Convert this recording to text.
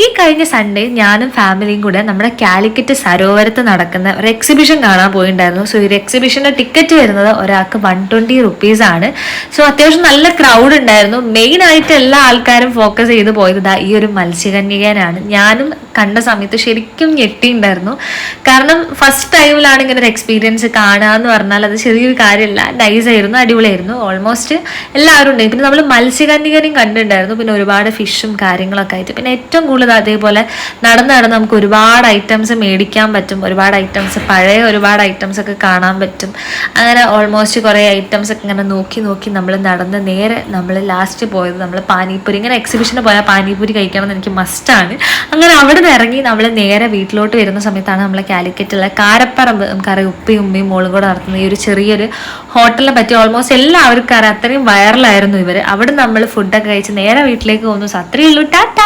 ഈ കഴിഞ്ഞ സൺഡേ ഞാനും ഫാമിലിയും കൂടെ നമ്മുടെ കാലിക്കറ്റ് സരോവരത്ത് നടക്കുന്ന ഒരു എക്സിബിഷൻ കാണാൻ പോയിട്ടുണ്ടായിരുന്നു. സോ ഈ എക്സിബിഷന്റെ ടിക്കറ്റ് വരുന്നത് ഒരാൾക്ക് 120 റുപ്പീസ് ആണ്. സോ അത്യാവശ്യം നല്ല ക്രൗഡ് ഉണ്ടായിരുന്നു. മെയിൻ ആയിട്ട് എല്ലാ ആൾക്കാരും ഫോക്കസ് ചെയ്ത് പോയത് ഈ ഒരു മത്സ്യകന്യകനാണ്. ഞാനും കണ്ട സമയത്ത് ശരിക്കും ഞെട്ടിയിട്ടുണ്ടായിരുന്നു. കാരണം ഫസ്റ്റ് ടൈമിലാണ് ഇങ്ങനെ ഒരു എക്സ്പീരിയൻസ് കാണുക എന്ന് പറഞ്ഞാൽ അത് ചെറിയൊരു കാര്യമല്ല. നൈസ് ആയിരുന്നു, അടിപൊളിയായിരുന്നു. ഓൾമോസ്റ്റ് എല്ലാവരും ഉണ്ട്. പിന്നെ നമ്മൾ മത്സ്യകന്യകനെയും കണ്ടിട്ടുണ്ടായിരുന്നു. പിന്നെ ഒരുപാട് ഫിഷും കാര്യങ്ങളൊക്കെ ആയിട്ട്. പിന്നെ ഏറ്റവും കൂടുതൽ അതേപോലെ നടന്ന് നമുക്ക് ഒരുപാട് ഐറ്റംസ് മേടിക്കാൻ പറ്റും. ഒരുപാട് ഐറ്റംസ്, പഴയ ഒരുപാട് ഐറ്റംസ് ഒക്കെ കാണാൻ പറ്റും. അങ്ങനെ ഓൾമോസ്റ്റ് കുറേ ഐറ്റംസ് ഒക്കെ ഇങ്ങനെ നോക്കി നമ്മൾ നടന്ന് നേരെ നമ്മൾ ലാസ്റ്റ് പോയത് നമ്മൾ പാനിപ്പൂരി. ഇങ്ങനെ എക്സിബിഷന് പോയാൽ പാനിപ്പൂരി കഴിക്കണം എന്ന് എനിക്ക് മസ്റ്റാണ്. അങ്ങനെ അവിടെ നിന്ന് ഇറങ്ങി നമ്മൾ നേരെ വീട്ടിലോട്ട് വരുന്ന സമയത്താണ് നമ്മളെ കാലിക്കറ്റുള്ള കാരപ്പറമ്പ്, നമുക്കറിയാം ഉപ്പയും ഉമ്മയും മോളും കൂടെ നടത്തുന്ന ഈ ഒരു ചെറിയൊരു ഹോട്ടലിനെ പറ്റി ഓൾമോസ്റ്റ് എല്ലാവർക്കും അറിയാം. അത്രയും വൈറലായിരുന്നു ഇവർ. അവിടെ നമ്മൾ ഫുഡൊക്കെ കഴിച്ച് നേരെ വീട്ടിലേക്ക് പോകുന്നു. അത്രയേ ഉള്ളൂ. ടാറ്റ.